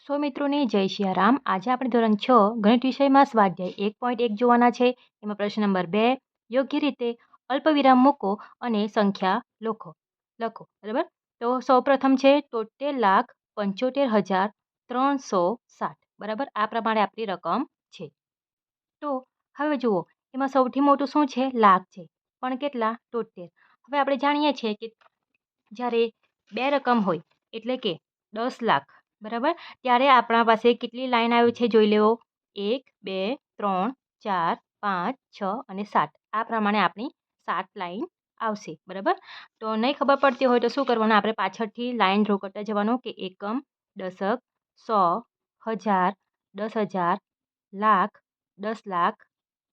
સો મિત્રોને જય સિયારામ. આજે આપણે ધોરણ 6 ગણિત વિષયમાં સ્વાધ્યાય 1.1 જોવાના છે. એમાં પ્રશ્ન નંબર 2, યોગ્ય રીતે અલ્પવિરામ મૂકો અને સંખ્યા લખો. બરાબર. તો સૌપ્રથમ છે 73,75,360. બરાબર. આ પ્રમાણે આપણી રકમ છે. તો હવે જુઓ, એમાં સૌથી મોટું શું છે? લાખ છે. પણ કેટલા? 73. હવે આપણે જાણીએ છીએ કે જ્યારે બે રકમ હોય એટલે કે 10 લાખ, બરાબર, ત્યારે આપણા પાસે કેટલી લાઈન આવી છે જોઈ લેવો. 1, 2, 3, 4, 5, 6 અને 7. આ પ્રમાણે આપણી 7 લાઈન આવશે. બરાબર. તો નહીં ખબર પડતી હોય તો શું કરવાનું? આપણે પાછળથી લાઈન ડ્રો કરતા જવાનું કે એકમ, દશક, 100, 1000, 10,000, લાખ, 10 લાખ.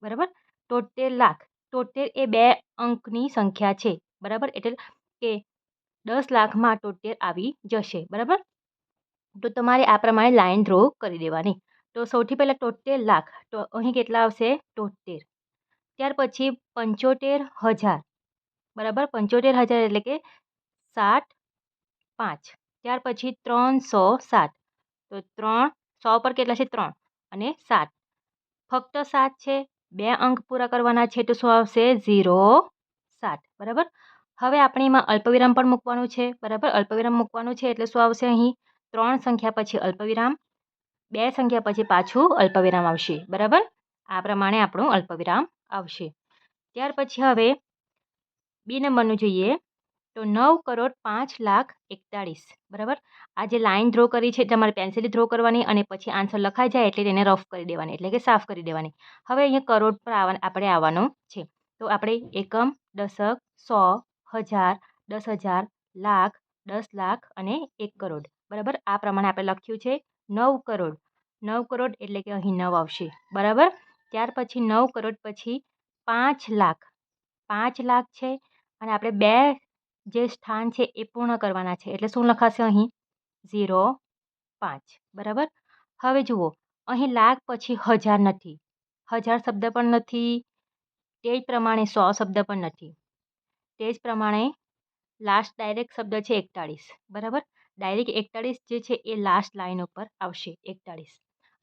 બરાબર. 73 લાખ. 73 એ 2 અંકની સંખ્યા છે. બરાબર. એટલે કે 10 લાખમાં 73 આવી જશે. બરાબર. તો તમારે આ પ્રમાણે લાઈન ડ્રો કરી દેવાની. તો સૌથી પહેલાં 73 લાખ, તો અહીં કેટલા આવશે? 73. ત્યાર પછી 75,000. બરાબર. 75,000 એટલે કે 7,5. ત્યાર પછી 307. તો 100 પર કેટલા છે? 3 અને 7. ફક્ત 7 છે. 2 અંક પૂરા કરવાના છે તો શું આવશે? 0,7. બરાબર. હવે આપણે એમાં અલ્પવિરામ પણ મૂકવાનું છે. બરાબર. અલ્પવિરામ મૂકવાનું છે એટલે શું આવશે? અહીં 3 સંખ્યા પછી અલ્પવિરામ, 2 સંખ્યા પછી પાછું અલ્પવિરામ આવશે. બરાબર. આ પ્રમાણે આપણું અલ્પવિરામ આવશે. ત્યાર પછી હવે બી નંબરનું જોઈએ તો 9,05,41,. બરાબર. આ જે લાઈન ડ્રો કરી છે તમારે પેન્સિલથી ડ્રો કરવાની અને પછી આન્સર લખાઈ જાય એટલે તેને રફ કરી દેવાની, એટલે કે સાફ કરી દેવાની. હવે અહીંયા કરોડ પર આપણે આવવાનું છે. તો આપણે એકમ, દશક, 100, 1000, 10,000, લાખ, 10 લાખ અને 1 કરોડ. બરાબર. આ પ્રમાણે આપણે લખ્યું છે 9 કરોડ. 9 કરોડ એટલે કે અહીં 9 આવશે. બરાબર. ત્યાર પછી 9 કરોડ પછી 5 લાખ. 5 લાખ છે અને આપણે 2 જે સ્થાન છે એ પૂર્ણ કરવાના છે એટલે શું લખાશે અહીં? 0,5. બરાબર. હવે જુઓ, અહીં લાખ પછી 1000 નથી, 1000 શબ્દ પણ નથી, તે જ પ્રમાણે 100 શબ્દ પણ નથી. તે જ પ્રમાણે લાસ્ટ ડાયરેક્ટ શબ્દ છે 41. બરાબર. ડાયરેક્ટ 41 જે છે એ લાસ્ટ લાઈન ઉપર આવશે 41.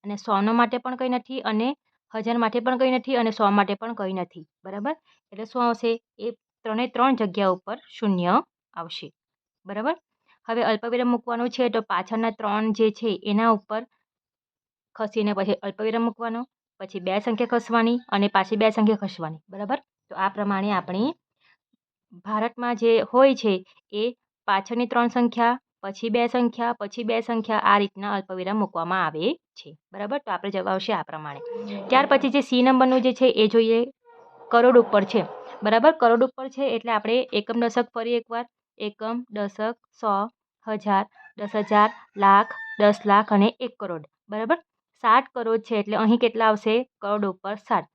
અને 100 માટે પણ કંઈ નથી અને 1000 માટે પણ કંઈ નથી અને 100 માટે પણ કંઈ નથી. બરાબર. એટલે શું આવશે? એ 3 જગ્યા ઉપર શૂન્ય આવશે. બરાબર. હવે અલ્પવિરામ મૂકવાનું છે તો પાછળના 3 જે છે એના ઉપર ખસીને પછી અલ્પવિરામ મૂકવાનો, પછી 2 સંખ્યા ખસવાની અને પાછી 2 સંખ્યા ખસવાની. બરાબર. તો આ પ્રમાણે આપણી ભારતમાં જે હોય છે એ પાછળની 3 સંખ્યા, પછી 2 સંખ્યા, પછી 2 સંખ્યા, આ રીતના અલ્પવિરામ મૂકવામાં આવે છે. બરાબર. તો આપણે જવાબ આવશે આ પ્રમાણે. ત્યાર પછી જે સી નંબરનું જે છે એ જોઈએ. કરોડ ઉપર છે. બરાબર. કરોડ ઉપર છે એટલે આપણે એકમ, દશક ફરી એકવાર એકમ, દશક, 100, 1000, 10,000, લાખ, 10 લાખ અને 1 કરોડ. બરાબર. 7 કરોડ છે એટલે અહીં કેટલા આવશે? કરોડ ઉપર 7.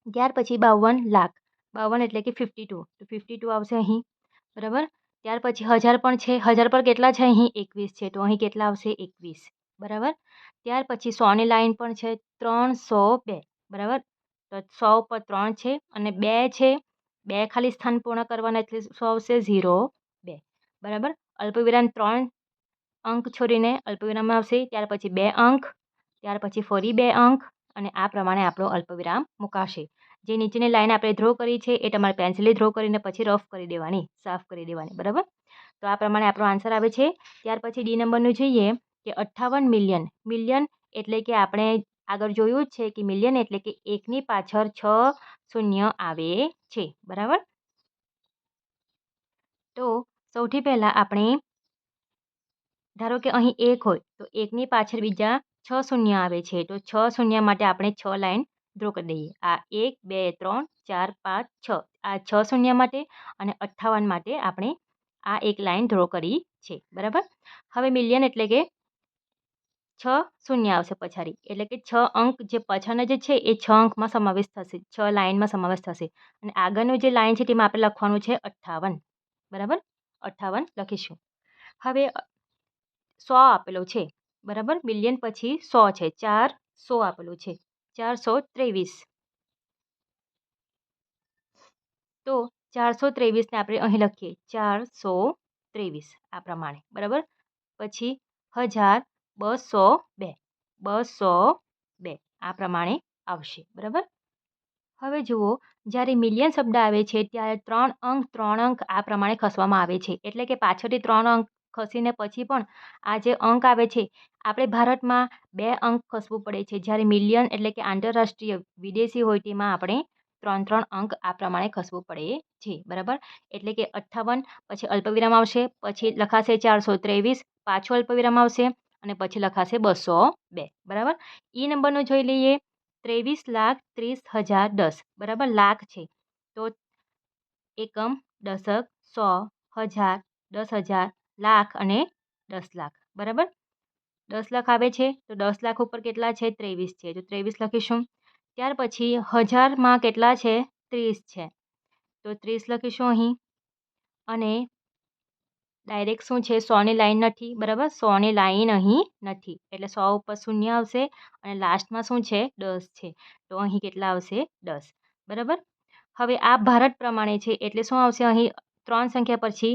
ત્યાર પછી 52 લાખ. 52 એટલે કે 52. તો 52 આવશે અહીં. બરાબર. ત્યાર પછી 1000 પણ છે. 1000 પર કેટલા છે? અહીં 21 છે તો અહીં કેટલા આવશે? 21. બરાબર. ત્યાર પછી 100ની લાઈન પણ છે 302. બરાબર. તો 100 ઉપર 3 છે અને 2 છે. 2 ખાલી સ્થાન પૂર્ણ કરવાના એટલે શું આવશે? 0,2. બરાબર. અલ્પવિરામ 3 અંક છોડીને અલ્પવિરામ આવશે. ત્યાર પછી 2 અંક, ત્યાર પછી ફરી 2 અંક અને આ પ્રમાણે આપણો અલ્પવિરામ મુકાશે. જે નીચેની લાઈન આપણે ડ્રો કરી છે એ તમારે પેન્સિલથી ડ્રો કરીને પછી રફ કરી દેવાની, સાફ કરી દેવાની. બરાબર. તો આ પ્રમાણે આપણો આન્સર આવે છે. ત્યાર પછી ડી નંબરનું જોઈએ કે 58 મિલિયન. મિલિયન એટલે કે આપણે આગળ જોયું જ છે કે મિલિયન એટલે કે એકની પાછળ 6 શૂન્ય આવે છે. બરાબર. તો સૌથી પહેલાં આપણે ધારો કે અહીં 1 હોય તો 1ની પાછળ બીજા 6 શૂન્ય આવે છે તો 6 શૂન્ય માટે આપણે 6 લાઈન ડ્રો કરી દઈએ. આ 1, 2, 3, 4, 5, 6. આ 6 શૂન્ય માટે અને 58 માટે આપણે આ એક લાઈન ડ્રો કરી છે. બરાબર. હવે મિલિયન એટલે કે 6 શૂન્ય આવશે પછાડી એટલે કે 6 અંક જે પાછળના જે છે એ 6 અંકમાં સમાવેશ થશે, 6 લાઈનમાં સમાવેશ થશે અને આગળનું જે લાઈન છે તેમાં આપણે લખવાનું છે 58. બરાબર. 58 લખીશું. હવે 100 આપેલો છે. બરાબર. મિલિયન પછી 100 છે. 400 આપેલું છે. 423. તો 423 ને આપણે અહીં લખીએ 423 આ પ્રમાણે. બરાબર. પછી 1000, 202 202 આ પ્રમાણે આવશે. બરાબર. હવે જુઓ, જ્યારે મિલિયન શબ્દ આવે છે ત્યારે 3 અંક આ પ્રમાણે ખસવામાં આવે છે. એટલે કે પાછળથી 3 અંક ખસીને પછી પણ આ જે અંક આવે છે, આપણે ભારતમાં 2 અંક ખસવું પડે છે. જ્યારે મિલિયન એટલે કે આંતરરાષ્ટ્રીય વિદેશી હોય તેમાં આપણે 3 અંક આ પ્રમાણે ખસવું પડે છે. બરાબર. એટલે કે 58 પછી અલ્પવિરામ આવશે, પછી લખાશે 423, પાછો અલ્પવિરામ આવશે અને પછી લખાશે 202. બરાબર. ઈ નંબરનો જોઈ લઈએ. 23,30,010. બરાબર. લાખ છે તો એકમ, દશક, 100, 1000, 10,000, લાખ અને 10 લાખ. બરાબર. 10 લાખ આવે છે તો 10 લાખ ઉપર કેટલા છે? 23 છે, તો 23 લખીશું. ત્યાર પછી 1000માં કેટલા છે? 30 છે, તો 30 લખીશું અહીં. અને ડાયરેક્ટ શું છે? 100ની લાઈન નથી. બરાબર. 100ની લાઈન અહીં નથી, એટલે 100 ઉપર શૂન્ય આવશે અને લાસ્ટમાં શું છે? 10 છે, તો અહીં કેટલા આવશે? 10. બરાબર. હવે આ ભારત પ્રમાણે છે એટલે શું આવશે? અહીં 3 સંખ્યા પછી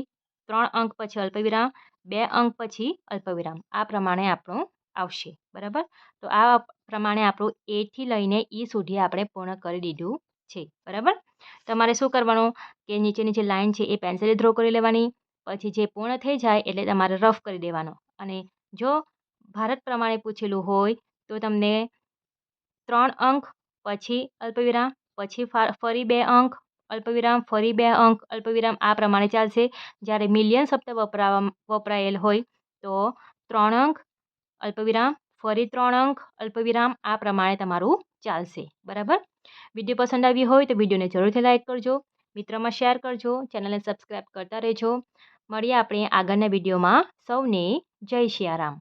3 અંક પછી અલ્પવિરામ, 2 અંક પછી અલ્પવિરામ, આ પ્રમાણે આપણું આવશે. બરાબર. તો આ પ્રમાણે આપણું એ થી લઈને ઈ સુધી આપણે પૂર્ણ કરી દીધું છે. બરાબર. તમારે શું કરવાનું કે નીચેની જે લાઈન છે એ પેન્સિલથી ડ્રો કરી લેવાની, પછી જે પૂર્ણ થઈ જાય એટલે તમારે રફ કરી દેવાનો. અને જો ભારત પ્રમાણે પૂછેલું હોય તો તમને 3 અંક પછી અલ્પવિરામ, પછી ફરી 2 અંક અલ્પવિરામ, ફરી 2 અંક અલ્પવિરામ, આ પ્રમાણે ચાલશે. જ્યારે મિલિયન શબ્દ વપરાયેલ હોય તો 3 અંક અલ્પવિરામ, ફરી 3 અંક અલ્પવિરામ, આ પ્રમાણે તમારું ચાલશે. બરાબર. વિડીયો પસંદ આવી હોય તો વિડીયોને જરૂરથી લાઈક કરજો, મિત્રમાં શેર કરજો, ચેનલને સબસ્ક્રાઈબ કરતા રહેજો. મળીએ આપણે આગળના વિડીયોમાં. સૌને જય સિયારામ.